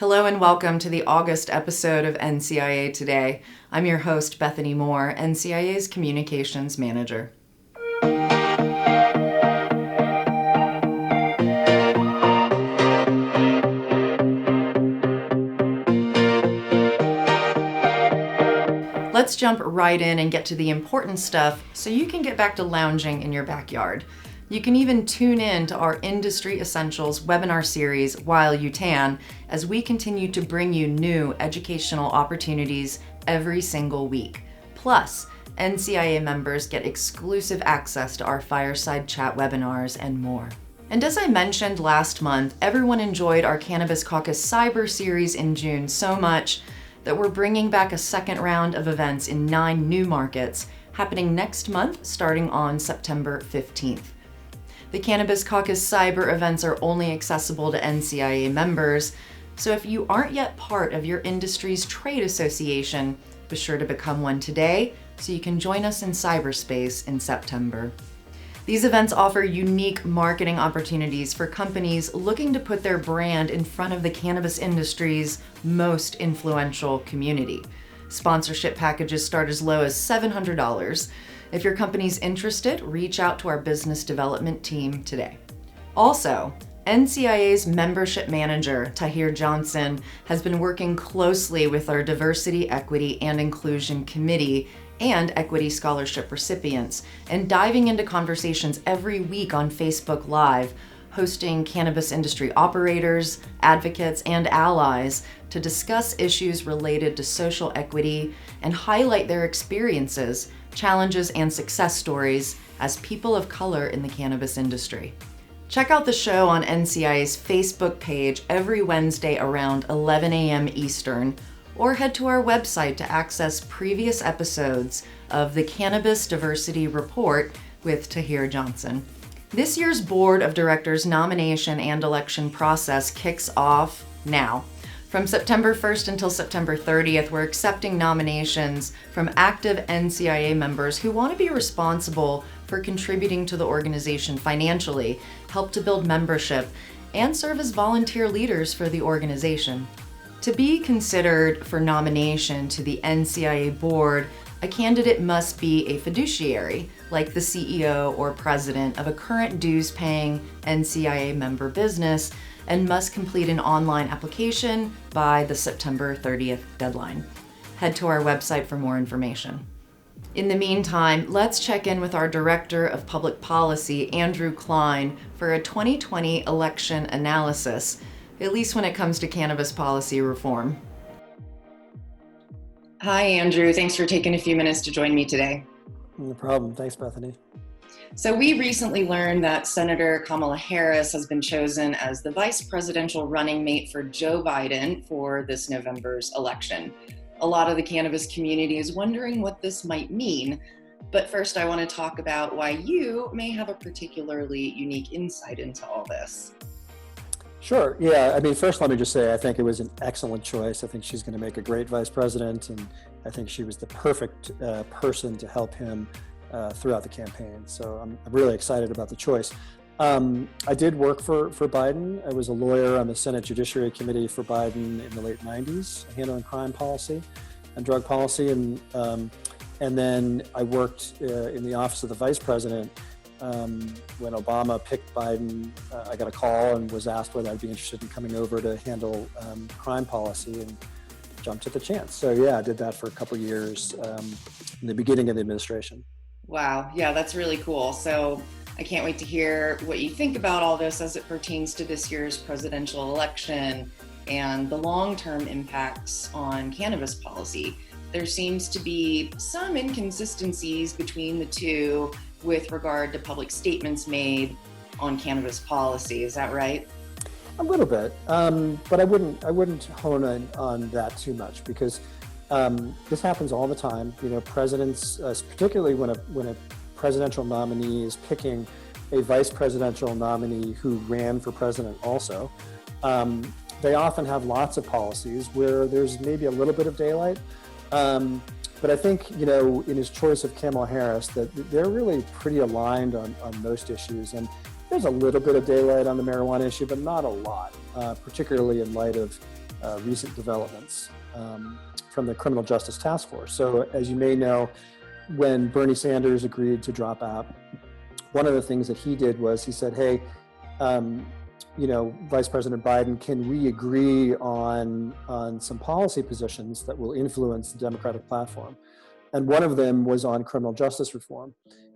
Hello and welcome to the August episode of NCIA Today. I'm your host, Bethany Moore, NCIA's Communications Manager. Let's jump right in and get to the important stuff so you can get back to lounging in your backyard. You can even tune in to our Industry Essentials webinar series while you tan, as we continue to bring you new educational opportunities every single week. Plus, NCIA members get exclusive access to our fireside chat webinars and more. And as I mentioned last month, everyone enjoyed our Cannabis Caucus Cyber series in June so much that we're bringing back a second round of events in 9 new markets happening next month starting on September 15th. The Cannabis Caucus Cyber events are only accessible to NCIA members, so if you aren't yet part of your industry's trade association, be sure to become one today so you can join us in cyberspace in September. These events offer unique marketing opportunities for companies looking to put their brand in front of the cannabis industry's most influential community. Sponsorship packages start as low as $700. If your company's interested, reach out to our business development team today. Also, NCIA's membership manager, Tahir Johnson, has been working closely with our Diversity, Equity, and Inclusion Committee and Equity Scholarship recipients, and diving into conversations every week on Facebook Live, hosting cannabis industry operators, advocates, and allies to discuss issues related to social equity and highlight their experiences, challenges, and success stories as people of color in the cannabis industry. Check out the show on NCIA's Facebook page every Wednesday around 11 a.m. Eastern, or head to our website to access previous episodes of the Cannabis Diversity Report with Tahir Johnson. This year's Board of Directors nomination and election process kicks off now. From September 1st until September 30th, we're accepting nominations from active NCIA members who want to be responsible for contributing to the organization financially, help to build membership, and serve as volunteer leaders for the organization. To be considered for nomination to the NCIA board, a candidate must be a fiduciary, like the CEO or president of a current dues-paying NCIA member business, and must complete an online application by the September 30th deadline. Head to our website for more information. In the meantime, let's check in with our Director of Public Policy, Andrew Klein, for a 2020 election analysis, at least when it comes to cannabis policy reform. Hi, Andrew. Thanks for taking a few minutes to join me today. No problem. Thanks, Bethany. So we recently learned that Senator Kamala Harris has been chosen as the vice presidential running mate for Joe Biden for this November's election. A lot of the cannabis community is wondering what this might mean. But first, I want to talk about why you may have a particularly unique insight into all this. Sure. Yeah. I mean, first, let me just say, I think it was an excellent choice. I think she's going to make a great vice president, and I think she was the perfect person to help him throughout the campaign. So I'm really excited about the choice. I did work for Biden. I was a lawyer on the Senate Judiciary Committee for Biden in the late 90s, handling crime policy and drug policy. And then I worked in the office of the vice president. When Obama picked Biden, I got a call and was asked whether I'd be interested in coming over to handle crime policy, and jumped at the chance. So yeah, I did that for a couple of years in the beginning of the administration. Wow. Yeah, that's really cool. So I can't wait to hear what you think about all this as it pertains to this year's presidential election and the long-term impacts on cannabis policy. There seems to be some inconsistencies between the two with regard to public statements made on cannabis policy. Is that right? A little bit, but I wouldn't hone in on that too much, because this happens all the time. You know, presidents, particularly when a presidential nominee is picking a vice presidential nominee who ran for president also, they often have lots of policies where there's maybe a little bit of daylight. But I think, you know, in his choice of Kamala Harris, that they're really pretty aligned on most issues. And there's a little bit of daylight on the marijuana issue, but not a lot, particularly in light of recent developments from the Criminal Justice Task Force. So as you may know, when Bernie Sanders agreed to drop out, one of the things that he did was he said, hey, Vice President Biden, can we agree on some policy positions that will influence the Democratic platform? And one of them was on criminal justice reform.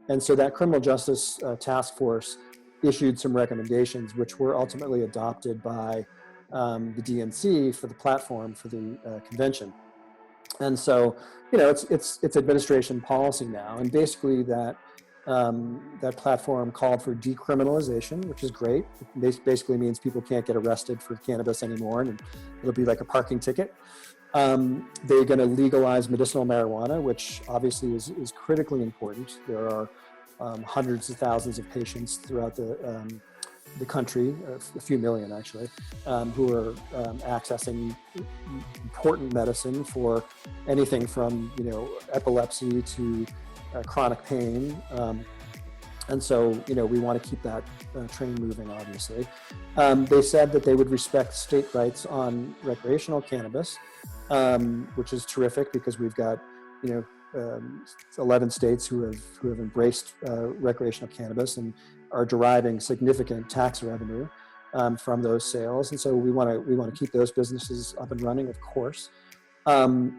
And so that Criminal Justice Task Force issued some recommendations, which were ultimately adopted by the DNC for the platform for the convention. And so, it's administration policy now. And basically that platform called for decriminalization, which is great. It basically means people can't get arrested for cannabis anymore, and it'll be like a parking ticket. They're going to legalize medicinal marijuana, which obviously is critically important. There are hundreds of thousands of patients throughout the country, a few million actually, who are accessing important medicine for anything from epilepsy to chronic pain. And so, we want to keep that train moving, obviously. They said that they would respect state rights on recreational cannabis, which is terrific because we've got, 11 states who have embraced recreational cannabis and are deriving significant tax revenue from those sales. And so we want to keep those businesses up and running, of course.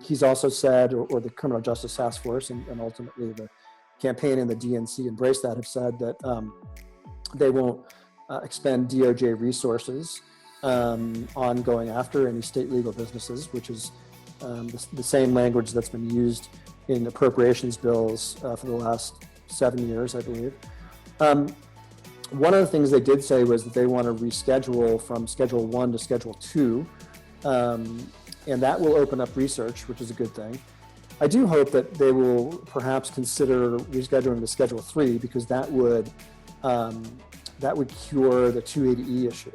He's also said, or the Criminal Justice Task Force and ultimately the campaign and the DNC embrace that, have said that they won't expend DOJ resources on going after any state legal businesses, which is the same language that's been used in appropriations bills for the last 7 years, I believe. One of the things they did say was that they want to reschedule from Schedule 1 to Schedule 2, and that will open up research, which is a good thing. I do hope that they will perhaps consider rescheduling to Schedule 3, because that would cure the 280E issue.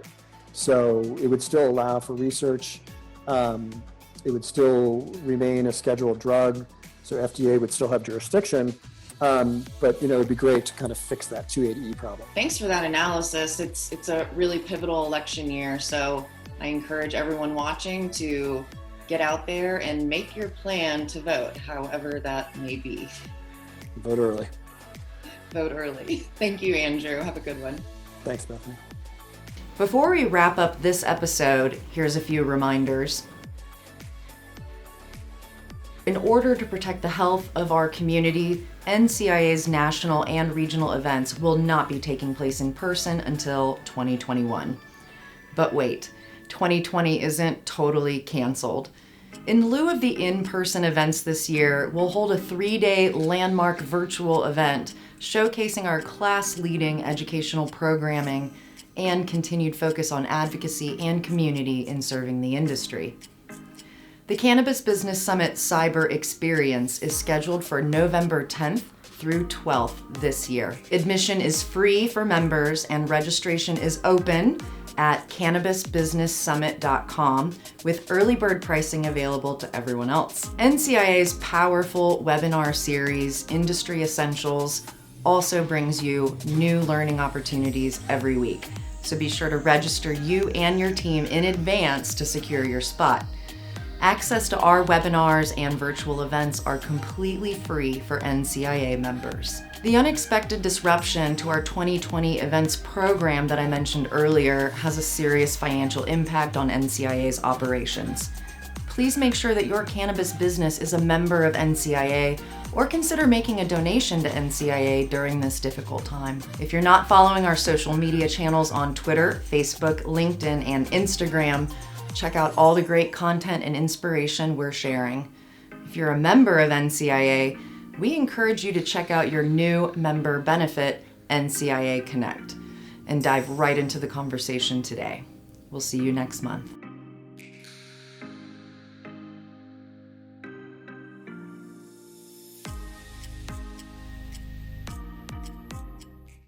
So it would still allow for research. It would still remain a scheduled drug, so FDA would still have jurisdiction. But it would be great to kind of fix that 280E problem. Thanks for that analysis. It's a really pivotal election year, so I encourage everyone watching to get out there and make your plan to vote, however that may be. Vote early. Vote early. Thank you, Andrew. Have a good one. Thanks, Bethany. Before we wrap up this episode, here's a few reminders. In order to protect the health of our community, NCIA's national and regional events will not be taking place in person until 2021. But wait, 2020 isn't totally canceled. In lieu of the in-person events this year, we'll hold a 3-day landmark virtual event showcasing our class-leading educational programming and continued focus on advocacy and community in serving the industry. The Cannabis Business Summit Cyber Experience is scheduled for November 10th through 12th this year. Admission is free for members and registration is open at cannabisbusinesssummit.com, with early bird pricing available to everyone else. NCIA's powerful webinar series, Industry Essentials, also brings you new learning opportunities every week. So be sure to register you and your team in advance to secure your spot. Access to our webinars and virtual events are completely free for NCIA members. The unexpected disruption to our 2020 events program that I mentioned earlier has a serious financial impact on NCIA's operations. Please make sure that your cannabis business is a member of NCIA or consider making a donation to NCIA during this difficult time. If you're not following our social media channels on Twitter, Facebook, LinkedIn, and Instagram, check out all the great content and inspiration we're sharing. If you're a member of NCIA, we encourage you to check out your new member benefit, NCIA Connect, and dive right into the conversation today. We'll see you next month.